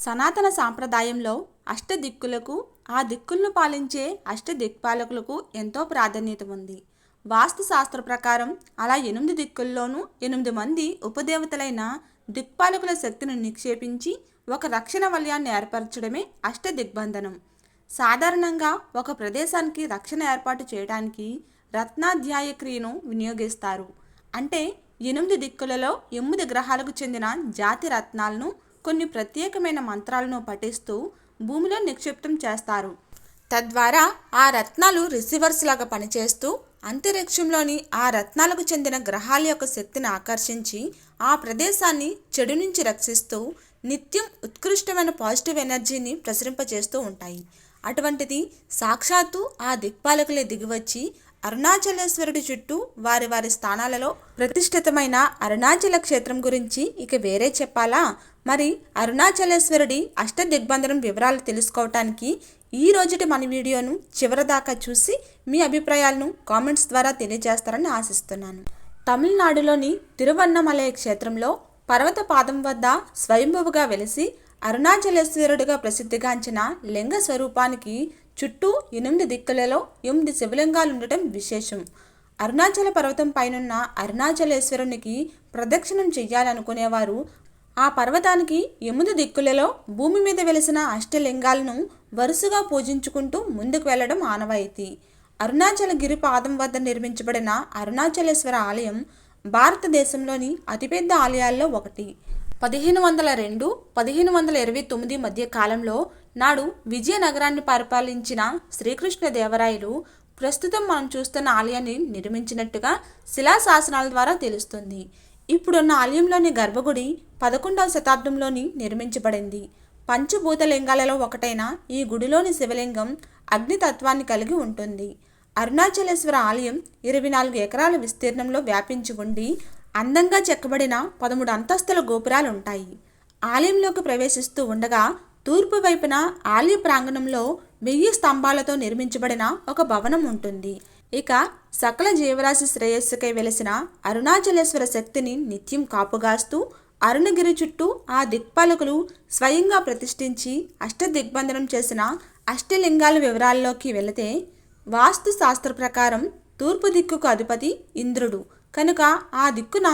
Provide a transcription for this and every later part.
సనాతన సాంప్రదాయంలో అష్టదిక్కులకు ఆ దిక్కులను పాలించే అష్టదిక్పాలకులకు ఎంతో ప్రాధాన్యత ఉంది. వాస్తు శాస్త్ర ప్రకారం అలా 8 దిక్కుల్లోనూ 8 మంది ఉపదేవతలైన దిక్పాలకుల శక్తిని నిక్షేపించి ఒక రక్షణ వలయాన్ని ఏర్పరచడమే అష్టదిగ్బంధనం. సాధారణంగా ఒక ప్రదేశానికి రక్షణ ఏర్పాటు చేయడానికి రత్నాధ్యాయ క్రియను వినియోగిస్తారు. అంటే 8 దిక్కులలో 8 గ్రహాలకు చెందిన జాతి రత్నాలను కొన్ని ప్రత్యేకమైన మంత్రాలను పఠిస్తూ భూమిలో నిక్షిప్తం చేస్తారు. తద్వారా ఆ రత్నాలు రిసీవర్స్ లాగా పనిచేస్తూ అంతరిక్షంలోని ఆ రత్నాలకు చెందిన గ్రహాల యొక్క శక్తిని ఆకర్షించి ఆ ప్రదేశాన్ని చెడు నుంచి రక్షిస్తూ నిత్యం ఉత్కృష్టమైన పాజిటివ్ ఎనర్జీని ప్రసరింపజేస్తూ ఉంటాయి. అటువంటిది సాక్షాత్తు ఆ దిక్పాలకులే దిగివచ్చి అరుణాచలేశ్వరుడి చుట్టూ వారి వారి స్థానాలలో ప్రతిష్ఠితమైన అరుణాచల క్షేత్రం గురించి ఇక వేరే చెప్పాలా? మరి అరుణాచలేశ్వరుడి అష్టదిగ్బంధనం వివరాలు తెలుసుకోవటానికి ఈ రోజుటి మన వీడియోను చివరిదాకా చూసి మీ అభిప్రాయాలను కామెంట్స్ ద్వారా తెలియజేస్తారని ఆశిస్తున్నాను. తమిళనాడులోని తిరువన్నమలై క్షేత్రంలో పర్వత పాదం వద్ద స్వయంభువుగా వెలిసి అరుణాచలేశ్వరుడిగా ప్రసిద్ధిగాంచిన లింగ స్వరూపానికి చుట్టూ 8 దిక్కులలో 8 శివలింగాలు ఉండటం విశేషం. అరుణాచల పర్వతం పైనున్న అరుణాచలేశ్వరునికి ప్రదక్షిణం చెయ్యాలనుకునేవారు ఆ పర్వతానికి 8 దిక్కులలో భూమి మీద వెలిసిన అష్టలింగాలను వరుసగా పూజించుకుంటూ ముందుకు వెళ్లడం ఆనవాయితీ. అరుణాచల గిరి పాదం వద్ద నిర్మించబడిన అరుణాచలేశ్వర ఆలయం భారతదేశంలోని అతిపెద్ద ఆలయాల్లో ఒకటి. 1502-1529 మధ్య కాలంలో నాడు విజయనగరాన్ని పరిపాలించిన శ్రీకృష్ణదేవరాయలు ప్రస్తుతం మనం చూస్తున్న ఆలయాన్ని నిర్మించినట్టుగా శిలాశాసనాల ద్వారా తెలుస్తుంది. ఇప్పుడున్న ఆలయంలోని గర్భగుడి 11వ శతాబ్దంలోని నిర్మించబడింది. పంచభూతలింగాలలో ఒకటైన ఈ గుడిలోని శివలింగం అగ్నితత్వాన్ని కలిగి ఉంటుంది. అరుణాచలేశ్వర ఆలయం 24 ఎకరాల విస్తీర్ణంలో వ్యాపించి ఉండి అందంగా చెక్కబడిన 13 అంతస్తుల గోపురాలు ఉంటాయి. ఆలయంలోకి ప్రవేశిస్తూ ఉండగా తూర్పు వైపున ఆలయ ప్రాంగణంలో 1000 స్తంభాలతో నిర్మించబడిన ఒక భవనం ఉంటుంది. ఇక సకల జీవరాశి శ్రేయస్సుకై వెలిసిన అరుణాచలేశ్వర శక్తిని నిత్యం కాపుగాస్తూ అరుణగిరి చుట్టూ ఆ దిక్పాలకులు స్వయంగా ప్రతిష్ఠించి అష్టదిగ్బంధనం చేసిన అష్టలింగాల వివరాల్లోకి వెళితే, వాస్తు శాస్త్ర ప్రకారం తూర్పు దిక్కుకు అధిపతి ఇంద్రుడు కనుక ఆ దిక్కున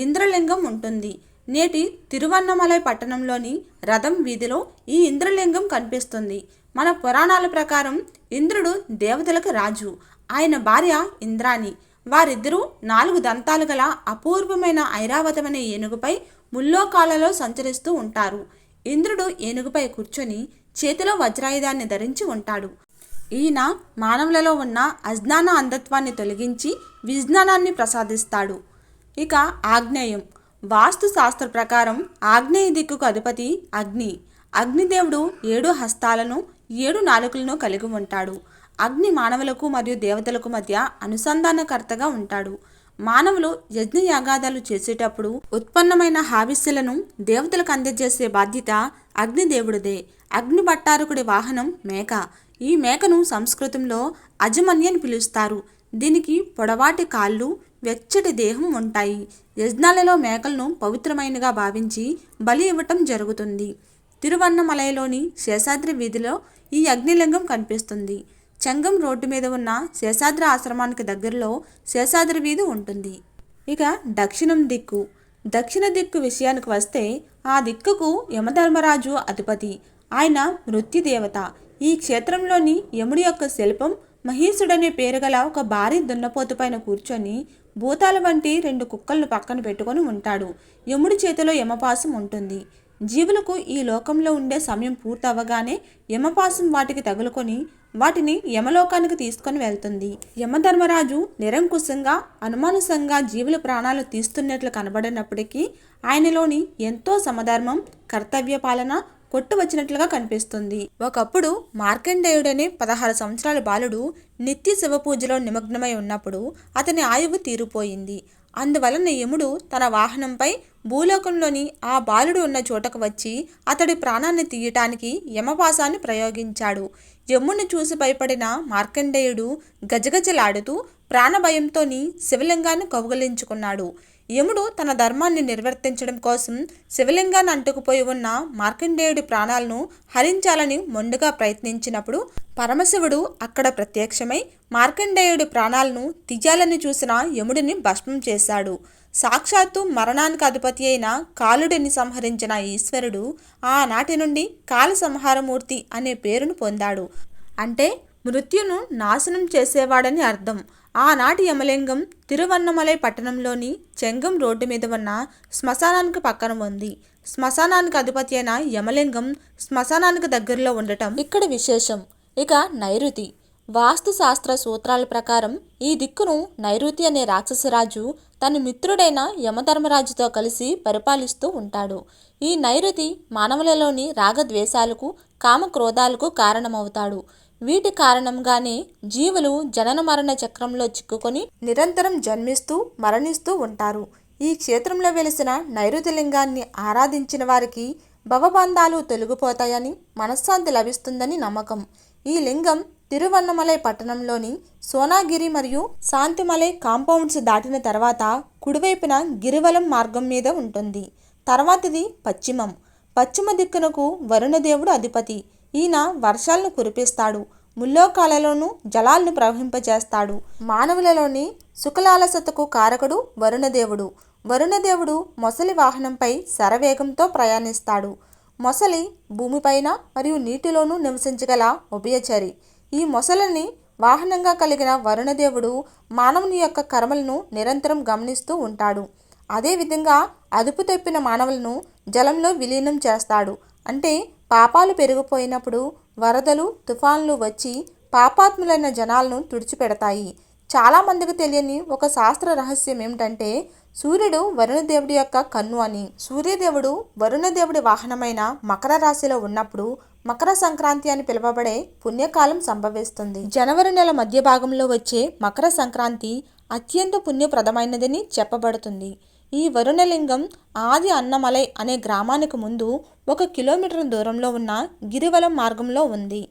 ఇంద్రలింగం ఉంటుంది. నేటి తిరువన్నమలై పట్టణంలోని రథం వీధిలో ఈ ఇంద్రలింగం కనిపిస్తుంది. మన పురాణాల ప్రకారం ఇంద్రుడు దేవతలకు రాజు, ఆయన భార్య ఇంద్రాణి. వారిద్దరూ 4 దంతాలు గల అపూర్వమైన ఐరావతమైన ఏనుగుపై ముల్లోకాలలో సంచరిస్తూ ఉంటారు. ఇంద్రుడు ఏనుగుపై కూర్చొని చేతిలో వజ్రాయుధాన్ని ధరించి ఉంటాడు. ఈయన మానవులలో ఉన్న అజ్ఞాన అంధత్వాన్ని తొలగించి విజ్ఞానాన్ని ప్రసాదిస్తాడు. ఇక ఆగ్నేయం. వాస్తు శాస్త్ర ప్రకారం ఆగ్నేయ దిక్కుకు అధిపతి అగ్ని. అగ్నిదేవుడు 7 హస్తాలను 7 నాలుకలను కలిగి ఉంటాడు. అగ్ని మానవులకు మరియు దేవతలకు మధ్య అనుసంధానకర్తగా ఉంటాడు. మానవులు యజ్ఞయాగాదాలు చేసేటప్పుడు ఉత్పన్నమైన హావిస్సులను దేవతలకు అందజేసే బాధ్యత అగ్నిదేవుడిదే. అగ్ని భట్టారకుడి వాహనం మేక. ఈ మేకను సంస్కృతంలో అజమన్య అని పిలుస్తారు. దీనికి పొడవాటి కాళ్ళు, వెచ్చటి దేహం ఉంటాయి. యజ్ఞాలలో మేకలను పవిత్రమైనగా భావించి బలి ఇవ్వటం జరుగుతుంది. తిరువన్నమలైలోని శేషాద్రి వీధిలో ఈ అగ్నిలింగం కనిపిస్తుంది. చెంగం రోడ్డు మీద ఉన్న శేషాద్రి ఆశ్రమానికి దగ్గరలో శేషాద్రి వీధి ఉంటుంది. ఇక దక్షిణం దిక్కు. దక్షిణ దిక్కు విషయానికి వస్తే ఆ దిక్కుకు యమధర్మరాజు అధిపతి. ఆయన మృత్యుదేవత. ఈ క్షేత్రంలోని యముడి యొక్క శిల్పం మహీసుడనే పేరు గల ఒక భారీ దున్నపోతు పైన కూర్చొని భూతాల వంటి 2 కుక్కలను పక్కన పెట్టుకొని ఉంటాడు. యముడి చేతిలో యమపాసం ఉంటుంది. జీవులకు ఈ లోకంలో ఉండే సమయం పూర్తవగానే యమపాసం వాటికి తగులుకొని వాటిని యమలోకానికి తీసుకొని వెళ్తుంది. యమధర్మరాజు నిరంకుశంగా అనుమానుసంగా జీవుల ప్రాణాలు తీస్తున్నట్లు కనబడినప్పటికీ ఆయనలోని ఎంతో సమధర్మం, కర్తవ్య పాలన కొట్టు వచ్చినట్లుగా కనిపిస్తుంది. ఒకప్పుడు మార్కండేయుడనే 16 సంవత్సరాల బాలుడు నిత్య శివ పూజలో నిమగ్నమై ఉన్నప్పుడు అతని ఆయువు తీరిపోయింది. అందువలన యముడు తన వాహనంపై భూలోకంలోని ఆ బాలుడు ఉన్న చోటకు వచ్చి అతడి ప్రాణాన్ని తీయటానికి యమపాసాన్ని ప్రయోగించాడు. యముడిని చూసి భయపడిన మార్కండేయుడు గజగజలాడుతూ ప్రాణభయంతోని శివలింగాన్ని కౌగలించుకున్నాడు. యముడు తన ధర్మాన్ని నిర్వర్తించడం కోసం శివలింగాన్ని అంటుకుపోయి ఉన్న మార్కండేయుడి ప్రాణాలను హరించాలని మొండుగా ప్రయత్నించినప్పుడు పరమశివుడు అక్కడ ప్రత్యక్షమై మార్కండేయుడి ప్రాణాలను తీయాలని చూసిన యముడిని భస్మం చేశాడు. సాక్షాత్తు మరణానికి అధిపతి అయిన కాలుడిని సంహరించిన ఈశ్వరుడు ఆనాటి నుండి కాల సంహారమూర్తి అనే పేరును పొందాడు. అంటే మృత్యును నాశనం చేసేవాడని అర్థం. ఆనాటి యమలింగం తిరువన్నమలై పట్టణంలోని చెంగం రోడ్డు మీద ఉన్న శ్మశానానికి పక్కన ఉంది. శ్మశానానికి అధిపతి అయిన యమలింగం శ్మశానానికి దగ్గరలో ఉండటం ఇక్కడ విశేషం. ఇక నైరుతి వాస్తు శాస్త్ర సూత్రాల ప్రకారం ఈ దిక్కును నైరుతి అనే రాక్షసరాజు తన మిత్రుడైన యమధర్మరాజుతో కలిసి పరిపాలిస్తూ ఉంటాడు. ఈ నైరుతి మానవులలోని రాగద్వేషాలకు కామక్రోధాలకు కారణమవుతాడు. వీటి కారణంగానే జీవులు జనన మరణ చక్రంలో చిక్కుకొని నిరంతరం జన్మిస్తూ మరణిస్తూ ఉంటారు. ఈ క్షేత్రంలో వెలిసిన నైరుతి లింగాన్ని ఆరాధించిన వారికి భవబంధాలు తొలగిపోతాయని, మనశ్శాంతి లభిస్తుందని నమ్మకం. ఈ లింగం తిరువన్నమలై పట్టణంలోని సోనాగిరి మరియు శాంతిమలై కాంపౌండ్స్ దాటిన తర్వాత కుడివైపున గిరివలం మార్గం మీద ఉంటుంది. తర్వాతది పశ్చిమ దిక్కునకు వరుణదేవుడు అధిపతి. ఈయన వర్షాలను కురిపిస్తాడు, ముల్లోకాలలోనూ జలాలను ప్రవహింపజేస్తాడు. మానవులలోని సుఖలాలసతకు కారకుడు వరుణదేవుడు. వరుణదేవుడు మొసలి వాహనంపై శరవేగంతో ప్రయాణిస్తాడు. మొసలి భూమిపైన మరియు నీటిలోనూ నివసించగల ఉభయచరి. ఈ మొసలిని వాహనంగా కలిగిన వరుణదేవుడు మానవుని యొక్క కర్మలను నిరంతరం గమనిస్తూ ఉంటాడు. అదేవిధంగా అదుపు తప్పిన మానవులను జలంలో విలీనం చేస్తాడు. అంటే పాపాలు పెరిగిపోయినప్పుడు వరదలు, తుఫాన్లు వచ్చి పాపాత్ములైన జనాలను తుడిచిపెడతాయి. చాలామందికి తెలియని ఒక శాస్త్ర రహస్యం ఏమిటంటే సూర్యుడు వరుణదేవుడి యొక్క కన్ను అని. సూర్యదేవుడు వరుణదేవుడి వాహనమైన మకర రాశిలో ఉన్నప్పుడు మకర సంక్రాంతి అని పిలువబడే పుణ్యకాలం సంభవిస్తుంది. జనవరి నెల మధ్య భాగంలో వచ్చే మకర సంక్రాంతి అత్యంత పుణ్యప్రదమైనదని చెప్పబడుతుంది. ఈ వరుణలింగం ఆది అన్నమలై అనే గ్రామానికి ముందు 1 కిలోమీటర్ దూరంలో ఉన్న గిరివలం మార్గంలో ఉంది.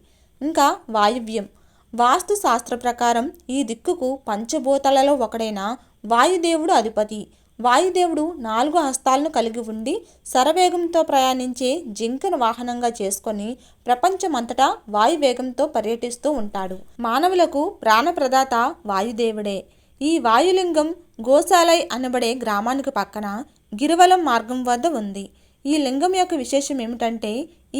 ఇంకా వాయువ్యం వాస్తు శాస్త్ర ప్రకారం ఈ దిక్కుకు పంచభూతాలలో ఒకడైన వాయుదేవుడు అధిపతి. వాయుదేవుడు 4 హస్తాలను కలిగి ఉండి శరవేగంతో ప్రయాణించే జింకను వాహనంగా చేసుకొని ప్రపంచమంతటా వాయువేగంతో పర్యటిస్తూ ఉంటాడు. మానవులకు ప్రాణప్రదాత వాయుదేవుడే. ఈ వాయులింగం గోశాలై అనబడే గ్రామానికి పక్కన గిరివలం మార్గం వద్ద ఉంది. ఈ లింగం యొక్క విశేషం ఏమిటంటే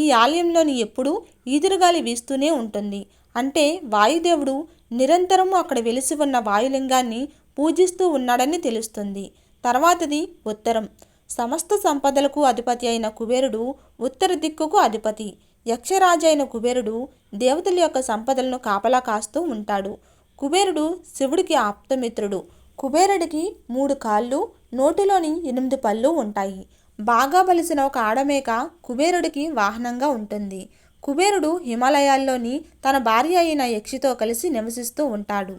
ఈ ఆలయంలోని ఎప్పుడూ ఈదురుగాలి వీస్తూనే ఉంటుంది. అంటే వాయుదేవుడు నిరంతరము అక్కడ వెలిసి ఉన్న వాయులింగాన్ని పూజిస్తూ ఉన్నాడని తెలుస్తుంది. తర్వాతది ఉత్తరం. సమస్త సంపదలకు అధిపతి అయిన కుబేరుడు ఉత్తర దిక్కుకు అధిపతి. యక్షరాజు అయిన కుబేరుడు దేవతల యొక్క సంపదలను కాపలా కాస్తూ ఉంటాడు. కుబేరుడు శివుడికి ఆప్తమిత్రుడు. కుబేరుడికి 3 కాళ్ళు, నోటిలోని 8 పళ్ళు ఉంటాయి. బాగా బలిసిన ఒక ఆడమేక కుబేరుడికి వాహనంగా ఉంటుంది. కుబేరుడు హిమాలయాల్లోని తన భార్య అయిన యక్షితో కలిసి నివసిస్తూ ఉంటాడు.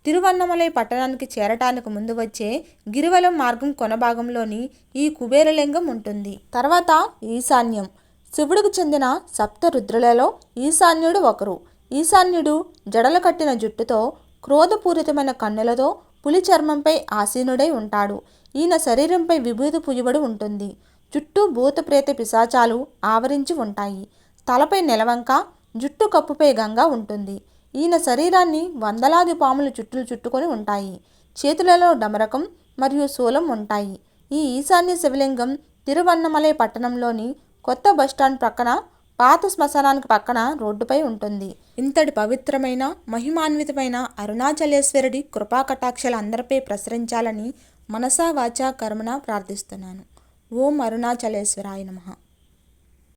తిరువన్నమలై పట్టణానికి చేరటానికి ముందు వచ్చే గిరివలం మార్గం కొనభాగంలోని ఈ కుబేరలింగం ఉంటుంది. తర్వాత ఈశాన్యం. శివుడికి చెందిన 7 రుద్రులలో ఈశాన్యుడు ఒకరు. ఈశాన్యుడు జడలు కట్టిన జుట్టుతో, క్రోధపూరితమైన కన్నులతో, పులి చర్మంపై ఆసీనుడై ఉంటాడు. ఈయన శరీరంపై విభూతి పూయబడి ఉంటుంది. చుట్టూ భూత ప్రేత పిశాచాలు ఆవరించి ఉంటాయి. తలపై నెలవంక, జుట్టు కప్పుపై గంగ ఉంటుంది. ఈయన శరీరాన్ని వందలాది పాములు చుట్టుకొని ఉంటాయి. చేతులలో డమరకం మరియు శూలం ఉంటాయి. ఈ ఈశాన్య శివలింగం తిరువన్నమలై పట్టణంలోని కొత్త బస్టాండ్ ప్రక్కన పాత శ్మశానానికి పక్కన రోడ్డుపై ఉంటుంది. ఇంతటి పవిత్రమైన మహిమాన్వితమైన అరుణాచలేశ్వరుడి కృపా కటాక్షలు అందరిపై ప్రసరించాలని మనసా వాచా కర్మణ ప్రార్థిస్తున్నాను. ఓం అరుణాచలేశ్వరాయ నమః.